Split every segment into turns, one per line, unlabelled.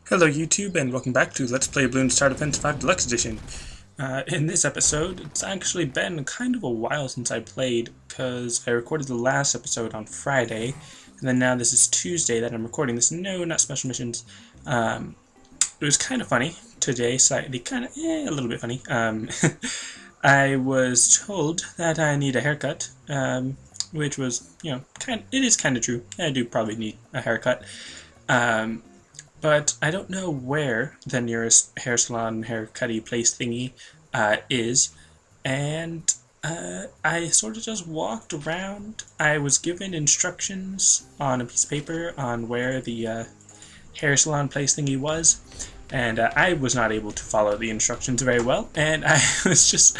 Hello YouTube and welcome back to Let's Play Bloons BTD5 Deluxe Edition. In this episode, it's actually been kind of a while since I played because I recorded the last episode on Friday and then now this is Tuesday that I'm recording this. No, not special missions. It was kind of funny today, slightly a little bit funny. I was told that I need a haircut, which was, it is kind of true. I do probably need a haircut. But I don't know where the nearest hair salon, haircutty place thingy is, and I sort of just walked around. I was given instructions on a piece of paper on where the hair salon place thingy was, and I was not able to follow the instructions very well, and I was just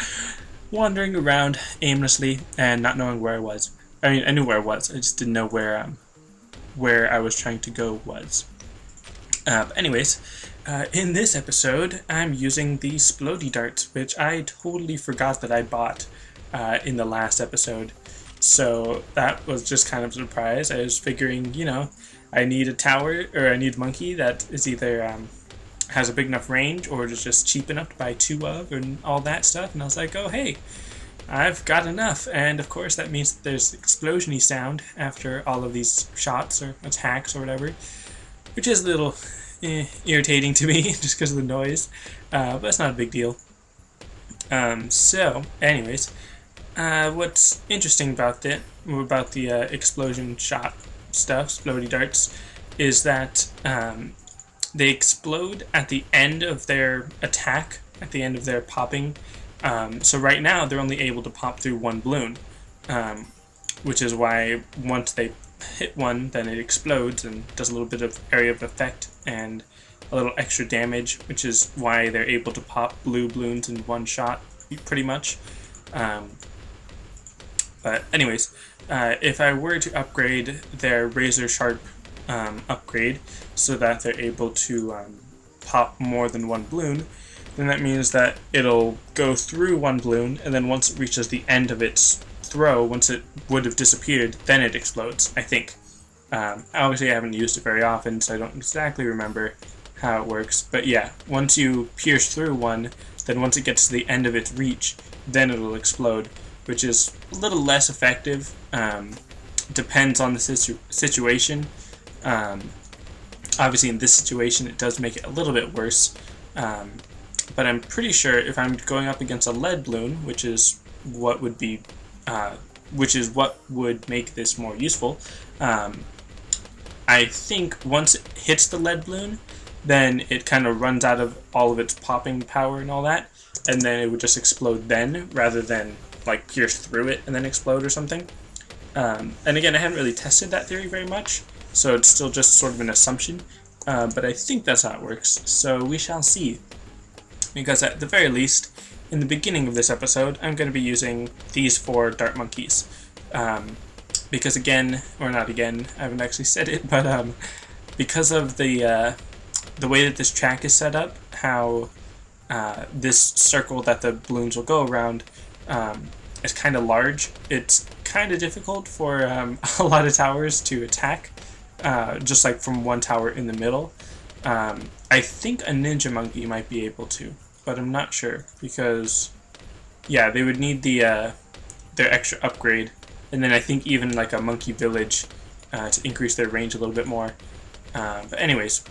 wandering around aimlessly and not knowing where I was. I mean, I knew where I was, I just didn't know where I was trying to go was. But anyways, in this episode, I'm using the Splody darts, which I totally forgot that I bought in the last episode. So that was just kind of a surprise. I was figuring, I need a tower, or I need a monkey that is either has a big enough range or is just cheap enough to buy two of and all that stuff. And I was like, oh hey, I've got enough. And of course that means that there's explosion-y sound after all of these shots or attacks or whatever, which is a little irritating to me just because of the noise, but it's not a big deal. So anyways, what's interesting about the explosion shot stuff, Splody darts, is that they explode at the end of their attack, at the end of their popping. So right now they're only able to pop through one balloon, which is why once they hit one, then it explodes and does a little bit of area of effect and a little extra damage, which is why they're able to pop blue balloons in one shot, pretty much. But anyways, if I were to upgrade their razor sharp upgrade so that they're able to pop more than one balloon, then that means that it'll go through one balloon, and then once it reaches the end of its throw, once it would have disappeared, then it explodes, I think. Obviously I haven't used it very often, so I don't exactly remember how it works, but yeah, once you pierce through one, then once it gets to the end of its reach, then it'll explode, which is a little less effective. Depends on the situation. Obviously in this situation it does make it a little bit worse, but I'm pretty sure if I'm going up against a lead balloon, which is what would be what would make this more useful. I think once it hits the lead balloon, then it kind of runs out of all of its popping power and all that, and then it would just explode then, rather than like pierce through it and then explode or something. And again, I haven't really tested that theory very much, so it's still just sort of an assumption, but I think that's how it works, so we shall see. Because at the very least, in the beginning of this episode, I'm going to be using these 4 dart monkeys. Because again, or not again, I haven't actually said it, but because of the way that this track is set up, how this circle that the balloons will go around is kind of large, it's kind of difficult for a lot of towers to attack, just like from one tower in the middle. I think a ninja monkey might be able to, but I'm not sure, because yeah, they would need their extra upgrade, and then I think even like a monkey village to increase their range a little bit more. But anyways,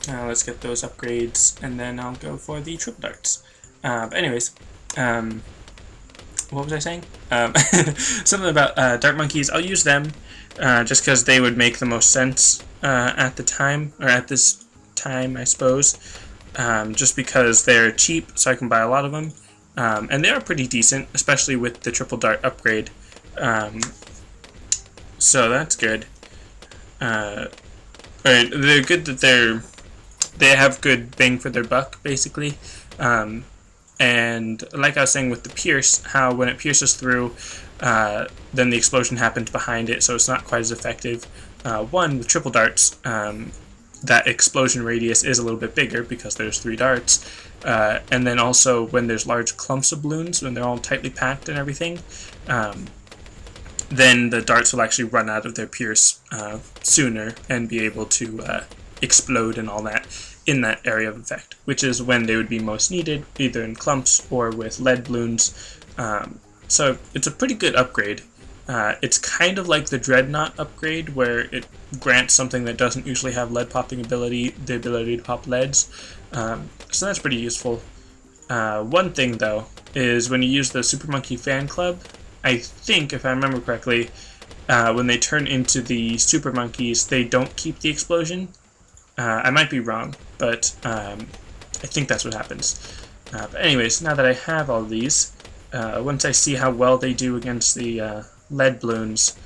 let's get those upgrades, and then I'll go for the triple darts. But anyways, what was I saying? Something about dart monkeys. I'll use them just because they would make the most sense at the time, or at this time, I suppose. Just because they're cheap, so I can buy a lot of them. And they are pretty decent, especially with the triple dart upgrade. So that's good. They're good that they have good bang for their buck, basically. And like I was saying with the pierce, how when it pierces through, then the explosion happens behind it, so it's not quite as effective. With triple darts, that explosion radius is a little bit bigger because there's 3 darts. And then also when there's large clumps of balloons, when they're all tightly packed and everything, then the darts will actually run out of their pierce sooner and be able to explode and all that in that area of effect, which is when they would be most needed, either in clumps or with lead balloons. So it's a pretty good upgrade. It's kind of like the Dreadnought upgrade, where it grants something that doesn't usually have lead popping ability, the ability to pop leads. So that's pretty useful. One thing, though, is when you use the Super Monkey Fan Club, I think, if I remember correctly, when they turn into the Super Monkeys, they don't keep the explosion. I might be wrong, but I think that's what happens. But anyways, now that I have all these, once I see how well they do against the lead balloons,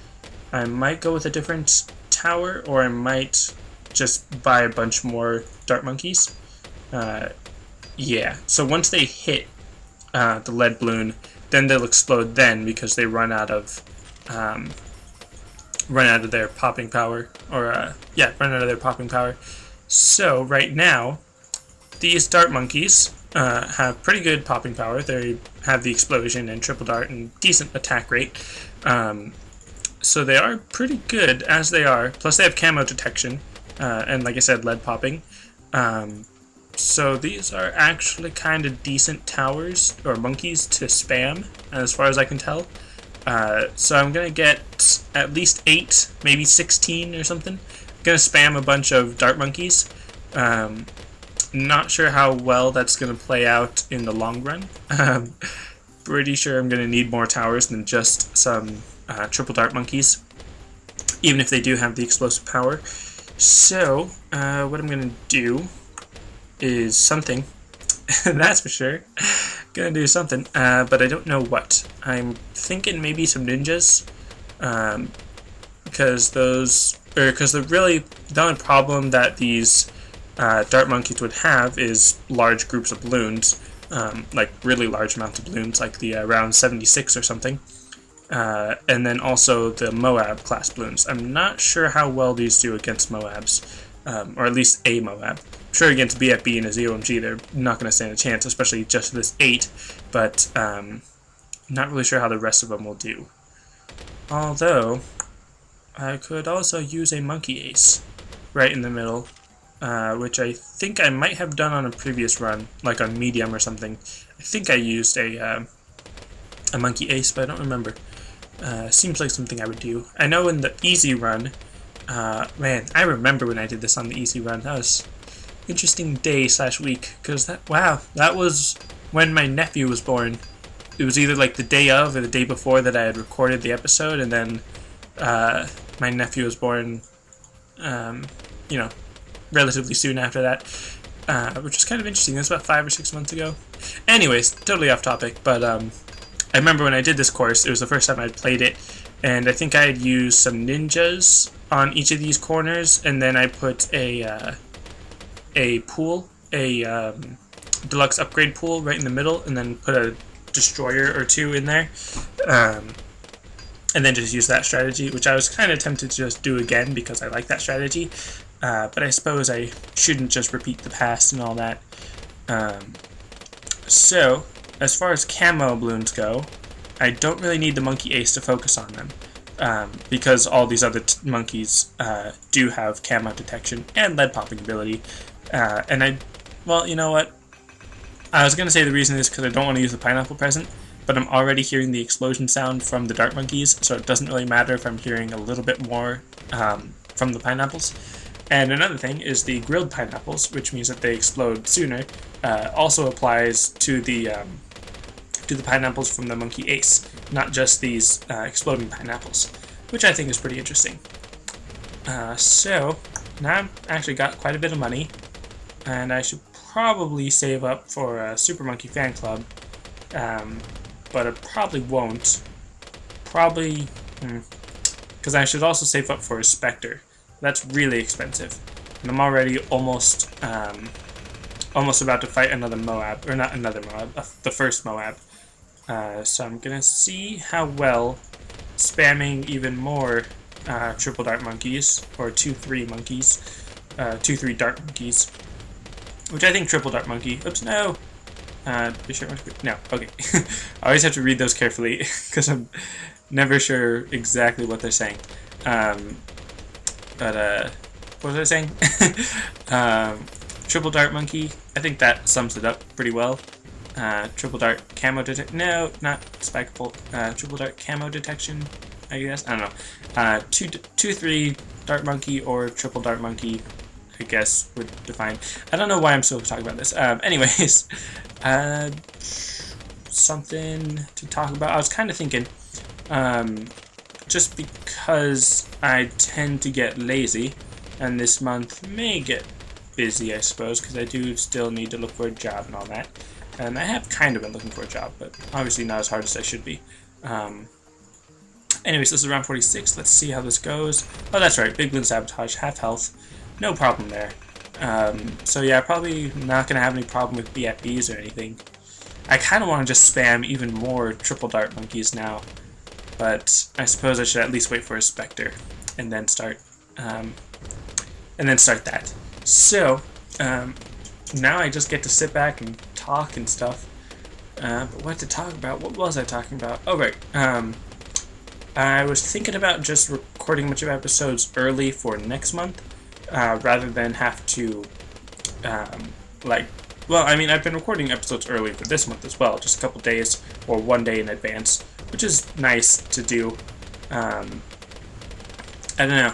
I might go with a different tower, or I might just buy a bunch more dart monkeys. Yeah, so once they hit the lead balloon, then they'll explode then, because they run out of their popping power, or run out of their popping power. So right now, these dart monkeys have pretty good popping power. They have the explosion and triple dart and decent attack rate. So they are pretty good as they are. Plus they have camo detection, and like I said, lead popping. So these are actually kind of decent towers, or monkeys, to spam, as far as I can tell. So I'm going to get at least 8, maybe 16 or something. I'm going to spam a bunch of dart monkeys. Not sure how well that's going to play out in the long run. Pretty sure I'm going to need more towers than just some triple dart monkeys, even if they do have the explosive power. So what I'm going to do is something, that's for sure. Gonna do something, but I don't know what. I'm thinking maybe some ninjas, because the only problem that these dart monkeys would have is large groups of balloons, like really large amounts of balloons, like the round 76 or something, and then also the Moab class balloons. I'm not sure how well these do against Moabs, or at least a Moab. I'm sure against BFB and a ZOMG they're not going to stand a chance, especially just this 8, but not really sure how the rest of them will do. Although, I could also use a monkey ace right in the middle, which I think I might have done on a previous run, like on medium or something. I think I used a monkey ace, but I don't remember. Seems like something I would do. I know in the easy run, man, I remember when I did this on the easy run. That was interesting day / week, because that was when my nephew was born. It was either like the day of or the day before that I had recorded the episode, and then my nephew was born, you know, relatively soon after that, which was kind of interesting. It was about 5 or 6 months ago. Anyways, totally off topic, but I remember when I did this course, it was the first time I'd played it, and I think I had used some ninjas on each of these corners, and then I put a pool, a deluxe upgrade pool right in the middle, and then put a destroyer or 2 in there, and then just use that strategy, which I was kind of tempted to just do again because I like that strategy, but I suppose I shouldn't just repeat the past and all that. So, as far as camo balloons go, I don't really need the monkey ace to focus on them, because all these other monkeys do have camo detection and lead popping ability. Well, you know what? I was going to say the reason is because I don't want to use the pineapple present, but I'm already hearing the explosion sound from the dart monkeys, so it doesn't really matter if I'm hearing a little bit more from the pineapples. And another thing is the grilled pineapples, which means that they explode sooner, also applies to the pineapples from the monkey ace, not just these exploding pineapples, which I think is pretty interesting. So now I've actually got quite a bit of money, and I should probably save up for a Super Monkey Fan Club, but I probably won't. Probably, because I should also save up for a Spectre. That's really expensive, and I'm already almost about to fight another Moab, or not another Moab, the first Moab. So I'm gonna see how well spamming even more triple dart monkeys, or 2-3 monkeys, 2-3 dart monkeys, which I think triple dart monkey. Oops, no. Be sure. No. Okay. I always have to read those carefully because I'm never sure exactly what they're saying. But what was I saying? Triple dart monkey. I think that sums it up pretty well. Triple dart camo detect. No, not spike bolt. Triple dart camo detection. I guess I don't know. 2-3 dart monkey or triple dart monkey, I guess would define. I don't know why I'm still talking about this. Anyways, something to talk about. I was kind of thinking, just because I tend to get lazy, and this month may get busy, I suppose, because I do still need to look for a job and all that. And I have kind of been looking for a job, but obviously not as hard as I should be. Anyways, this is round 46. Let's see how this goes. Oh, that's right. Big Bloon Sabotage, half health. No problem there. So yeah, probably not going to have any problem with BFBs or anything. I kind of want to just spam even more triple dart monkeys now. But I suppose I should at least wait for a Spectre and then start that. So, now I just get to sit back and talk and stuff. But what to talk about? What was I talking about? Oh, right. I was thinking about just recording a bunch of episodes early for next month, rather than have to, well, I mean, I've been recording episodes early for this month as well, just a couple days or one day in advance, which is nice to do. I don't know.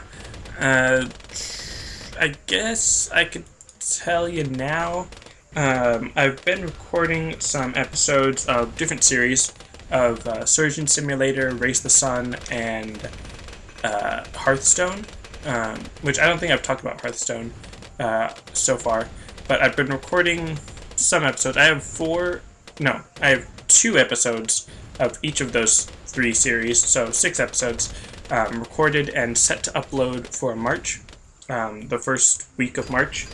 I guess I could tell you now. I've been recording some episodes of different series of Surgeon Simulator, Race the Sun, and Hearthstone, which I don't think I've talked about Hearthstone so far, but I've been recording some episodes. I have 2 episodes of each of those 3 series, so 6 episodes recorded and set to upload for March, the first week of March,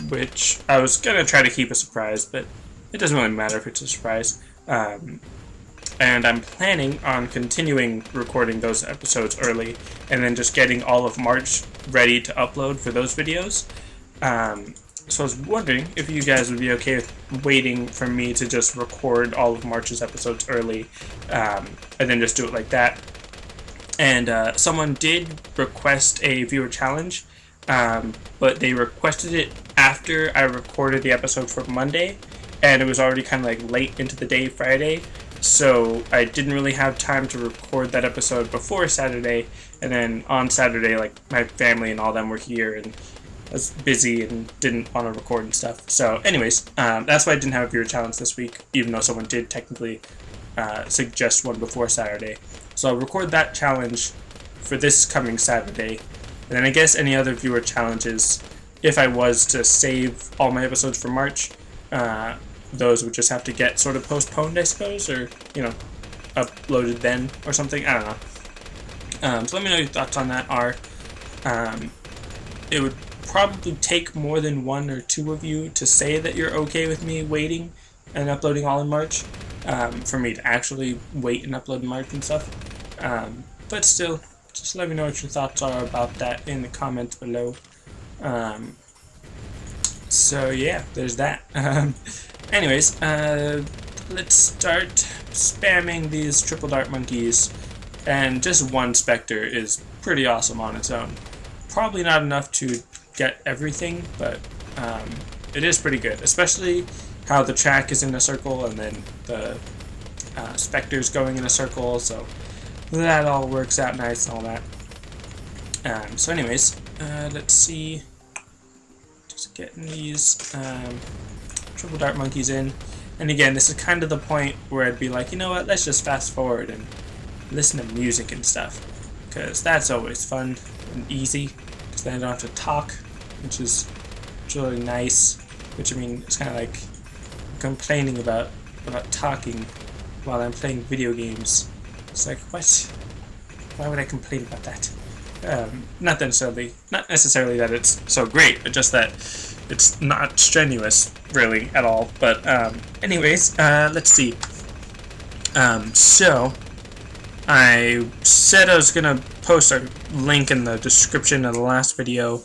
which I was going to try to keep a surprise, but it doesn't really matter if it's a surprise. And I'm planning on continuing recording those episodes early and then just getting all of March ready to upload for those videos. So I was wondering if you guys would be okay with waiting for me to just record all of March's episodes early, and then just do it like that. And someone did request a viewer challenge, but they requested it after I recorded the episode for Monday, and it was already kind of like late into the day Friday, so I didn't really have time to record that episode before Saturday, and then on Saturday, like, my family and all them were here, and I was busy and didn't want to record and stuff. So anyways, that's why I didn't have a viewer challenge this week, even though someone did technically suggest one before Saturday. So I'll record that challenge for this coming Saturday, and then I guess any other viewer challenges, if I was to save all my episodes for March, those would just have to get sort of postponed, I suppose, or, you know, uploaded then or something. I don't know. So let me know your thoughts on that. It would probably take more than 1 or 2 of you to say that you're okay with me waiting and uploading all in March, for me to actually wait and upload in March and stuff. But still, just let me know what your thoughts are about that in the comments below. So yeah, there's that. Anyways, let's start spamming these triple dart monkeys, and just 1 Spectre is pretty awesome on its own. Probably not enough to get everything, but it is pretty good, especially how the track is in a circle and then the Spectre's going in a circle, so that all works out nice and all that. So anyways, let's see. Just getting these triple dart monkeys in. And again, this is kind of the point where I'd be like, you know what, let's just fast forward and listen to music and stuff, because that's always fun and easy, because then I don't have to talk, which is really nice. Which, I mean, it's kind of like complaining about talking while I'm playing video games. It's like, what? Why would I complain about that? Not necessarily that it's so great, but just that it's not strenuous, really, at all. But, anyways, let's see. So, I said I was gonna post a link in the description of the last video,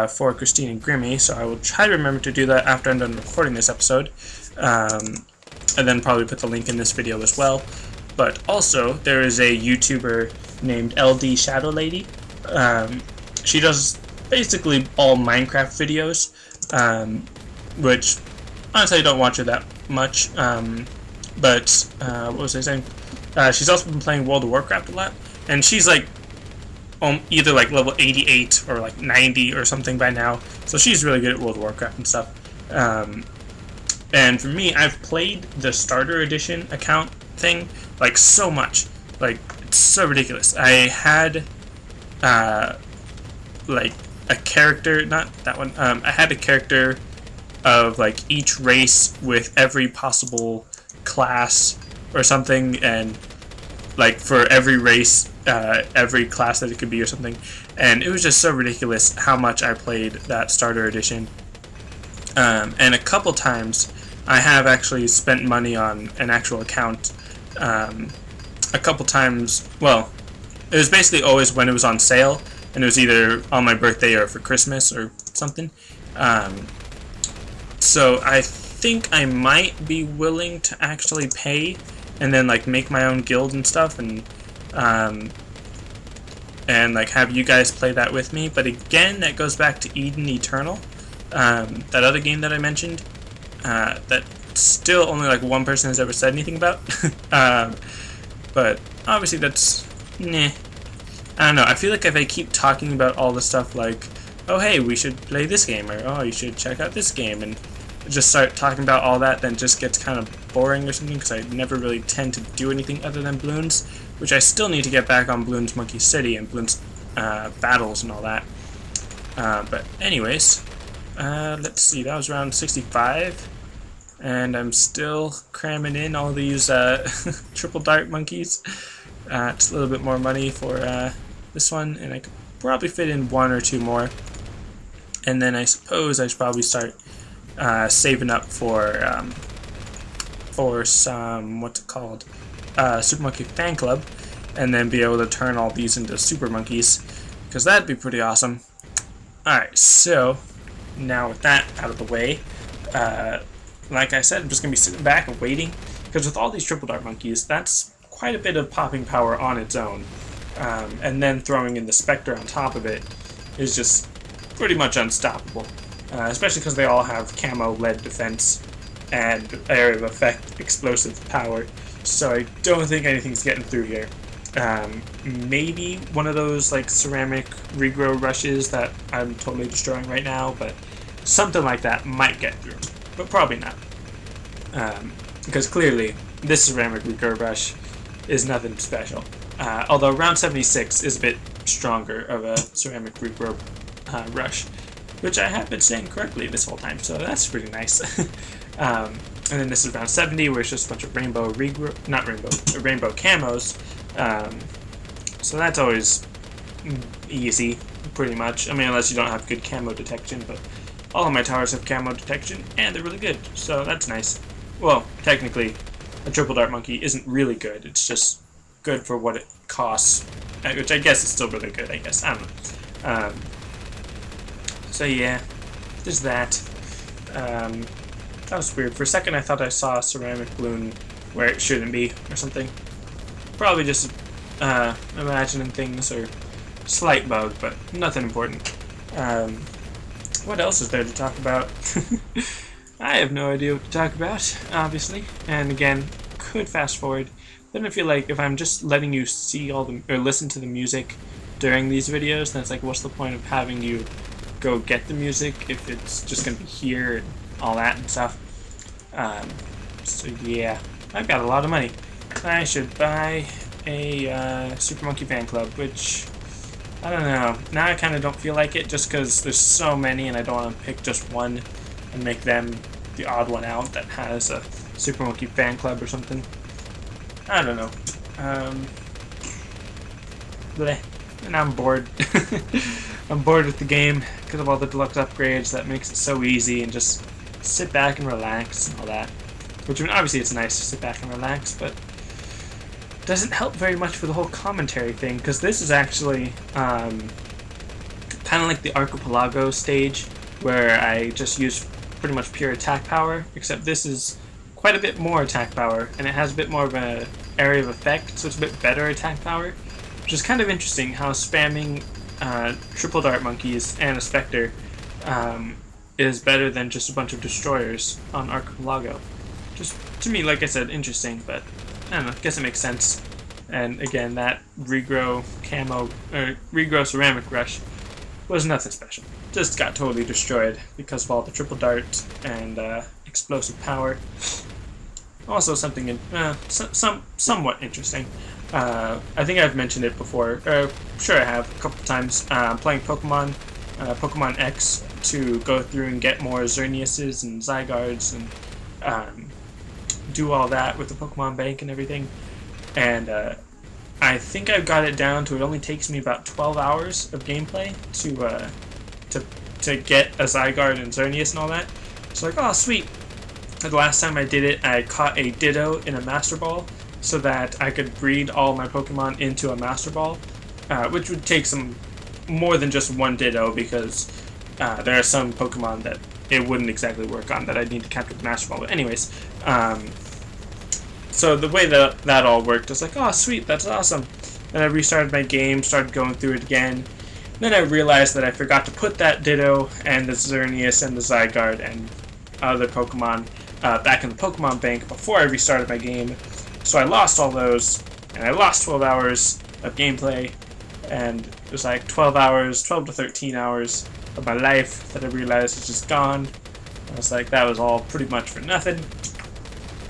for Christina Grimmie, so I will try to remember to do that after I'm done recording this episode, and then probably put the link in this video as well. But also, there is a YouTuber named LD Shadow Lady, She does basically all Minecraft videos, which honestly I don't watch her that much. But what was I saying? She's also been playing World of Warcraft a lot, and she's like either like level 88 or like 90 or something by now. So she's really good at World of Warcraft and stuff. And for me, I've played the starter edition account thing like so much, like it's so ridiculous. I had like a character, not that one. I had a character of like each race with every possible class or something, and like for every race, every class that it could be or something. And it was just so ridiculous how much I played that starter edition. And a couple times I have actually spent money on an actual account. A couple times, well, it was basically always when it was on sale, and it was either on my birthday or for Christmas or something. So I think I might be willing to actually pay and then like make my own guild and stuff, and like have you guys play that with me. But again, that goes back to Eden Eternal, that other game that I mentioned, that still only like one person has ever said anything about. But obviously that's nah. I don't know, I feel like if I keep talking about all the stuff like, oh hey, we should play this game, or oh, you should check out this game, and just start talking about all that, then it just gets kind of boring or something, because I never really tend to do anything other than Bloons, which I still need to get back on Bloons Monkey City and Bloons Battles and all that. But anyways, let's see, that was around 65, and I'm still cramming in all these triple dart monkeys. Just a little bit more money for this one, and I could probably fit in one or two more. And then I suppose I should probably start saving up for some, what's it called, Super Monkey Fan Club, and then be able to turn all these into Super Monkeys, because that'd be pretty awesome. Alright, so now with that out of the way, like I said, I'm just going to be sitting back and waiting, because with all these triple dart monkeys, that's quite a bit of popping power on its own, and then throwing in the Spectre on top of it is just pretty much unstoppable, especially because they all have camo lead defense and area of effect explosive power, so I don't think anything's getting through here. Maybe one of those like ceramic regrow rushes that I'm totally destroying right now, but something like that might get through, but probably not, because clearly this ceramic regrow rush is nothing special. Although round 76 is a bit stronger of a ceramic regrow rush, which I have been saying correctly this whole time, so that's pretty nice. And then this is round 70, where it's just a bunch of rainbow rainbow camos. So that's always easy, pretty much. I mean, unless you don't have good camo detection, but all of my towers have camo detection, and they're really good, so that's nice. Well, technically, a triple dart monkey isn't really good, it's just good for what it costs, which I guess is still really good, I guess. I don't know. So yeah, there's that. That was weird. For a second I thought I saw a ceramic balloon where it shouldn't be, or something. Probably just imagining things, or slight bug, but nothing important. What else is there to talk about? I have no idea what to talk about, obviously. And again, could fast forward. Then I feel like if I'm just letting you see all the, or listen to the music during these videos, then it's like, what's the point of having you go get the music if it's just gonna be here and all that and stuff. So yeah, I've got a lot of money. I should buy a Super Monkey Fan Club, which I don't know. Now I kind of don't feel like it, just because there's so many and I don't want to pick just one and make them the odd one out that has a Super Monkey Fan Club or something. I don't know. Bleh. And I'm bored. I'm bored with the game because of all the deluxe upgrades that makes it so easy and just sit back and relax and all that. Which, I mean, obviously it's nice to sit back and relax, but doesn't help very much for the whole commentary thing, because this is actually kind of like the Archipelago stage, where I just use pretty much pure attack power, except this is quite a bit more attack power, and it has a bit more of an area of effect, so it's a bit better attack power, which is kind of interesting how spamming triple dart monkeys and a specter is better than just a bunch of destroyers on Archipelago. Just to me, like I said, interesting, but I don't know, I guess it makes sense. And again, that regrow camo or regrow ceramic rush was nothing special. Just got totally destroyed because of all the triple dart and explosive power. Also something somewhat interesting. I think I've mentioned it before. Sure, I have a couple times. Playing Pokemon X to go through and get more Xerneases and Zygardes and do all that with the Pokemon Bank and everything. And I think I've got it down to it only takes me about 12 hours of gameplay to get a Zygarde and Xerneas and all that. It's like, oh sweet. The last time I did it, I caught a Ditto in a Master Ball so that I could breed all my Pokemon into a Master Ball, which would take some more than just one Ditto because there are some Pokemon that it wouldn't exactly work on that I'd need to capture the Master Ball. But anyways, so the way that all worked, I was like, oh sweet, that's awesome. Then I restarted my game, started going through it again. Then I realized that I forgot to put that Ditto and the Xerneas and the Zygarde and other Pokemon back in the Pokemon Bank before I restarted my game. So I lost all those, and I lost 12 hours of gameplay, and it was like 12 to 13 hours of my life that I realized was just gone. I was like, that was all pretty much for nothing.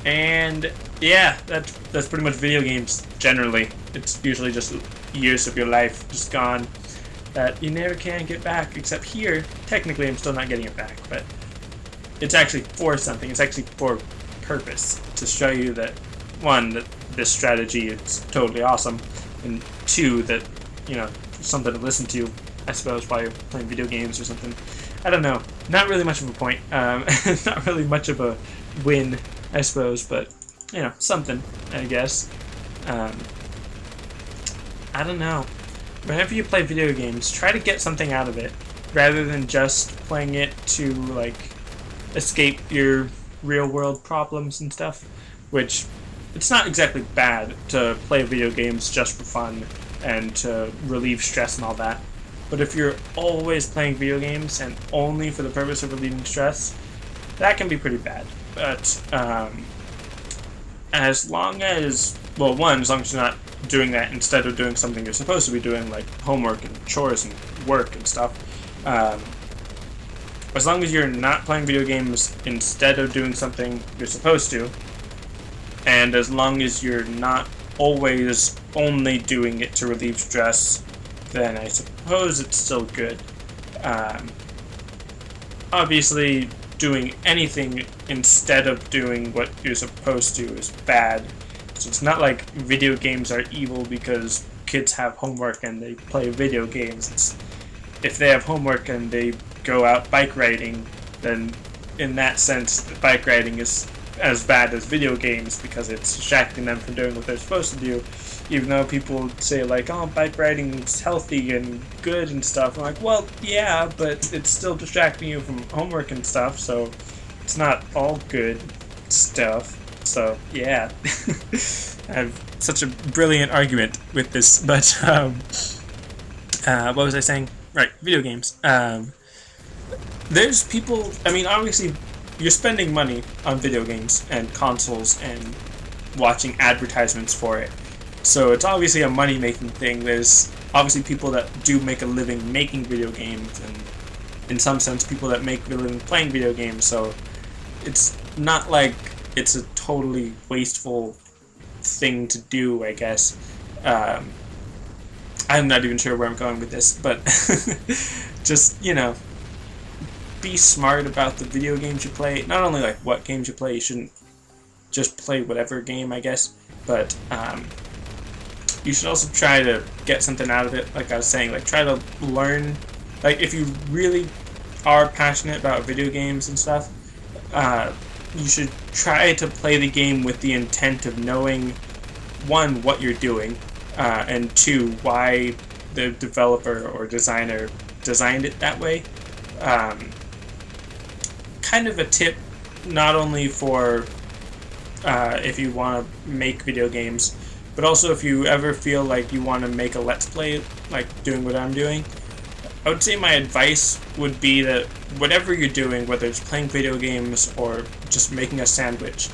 And yeah, that's pretty much video games generally. It's usually just years of your life just gone that you never can get back, except here, technically I'm still not getting it back, but it's actually for something. It's actually for purpose, to show you that, one, that this strategy is totally awesome, and two, that, you know, something to listen to, I suppose, while you're playing video games or something. I don't know. Not really much of a point. Not really much of a win, I suppose, but, you know, something, I guess. I don't know. Whenever you play video games, try to get something out of it, rather than just playing it to, like, escape your real-world problems and stuff, which, it's not exactly bad to play video games just for fun and to relieve stress and all that. But if you're always playing video games and only for the purpose of relieving stress, that can be pretty bad. But as long as, well, one, as long as you're not doing that instead of doing something you're supposed to be doing, like homework and chores and work and stuff, as long as you're not playing video games instead of doing something you're supposed to, and as long as you're not always only doing it to relieve stress, then I suppose it's still good. Obviously, doing anything instead of doing what you're supposed to is bad. So it's not like video games are evil because kids have homework and they play video games. It's, if they have homework and they go out bike riding, then in that sense, bike riding is as bad as video games because it's distracting them from doing what they're supposed to do. Even though people say, like, oh, bike riding is healthy and good and stuff. I'm like, well, yeah, but it's still distracting you from homework and stuff, so it's not all good stuff. So, yeah. I have such a brilliant argument with this, but, what was I saying? Right, video games. There's people, I mean, obviously, you're spending money on video games and consoles and watching advertisements for it. So it's obviously a money-making thing. There's obviously people that do make a living making video games, and in some sense people that make a living playing video games, so it's not like it's a totally wasteful thing to do, I guess. I'm not even sure where I'm going with this, but just, you know, be smart about the video games you play. Not only like what games you play, you shouldn't just play whatever game, I guess, but you should also try to get something out of it. Like I was saying, like try to learn, like if you really are passionate about video games and stuff, you should try to play the game with the intent of knowing, one, what you're doing, and two, why the developer or designer designed it that way. Kind of a tip, not only for if you want to make video games, but also if you ever feel like you want to make a Let's Play, like doing what I'm doing, I would say my advice would be that whatever you're doing, whether it's playing video games or just making a sandwich,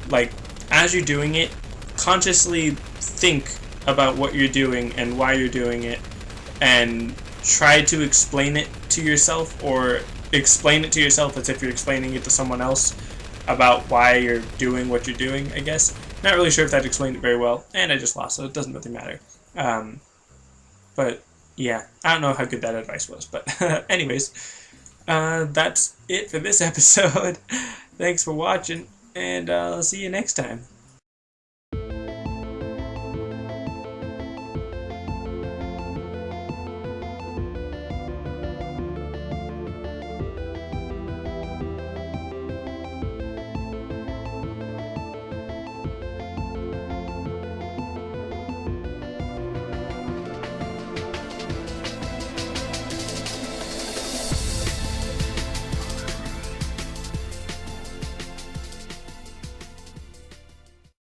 like, as you're doing it, consciously think about what you're doing and why you're doing it, and try to explain it to yourself, or explain it to yourself as if you're explaining it to someone else about why you're doing what you're doing, I guess. Not really sure if that explained it very well, and I just lost, so it doesn't really matter. But yeah, I don't know how good that advice was, but anyways, that's it for this episode. Thanks for watching, and I'll see you next time.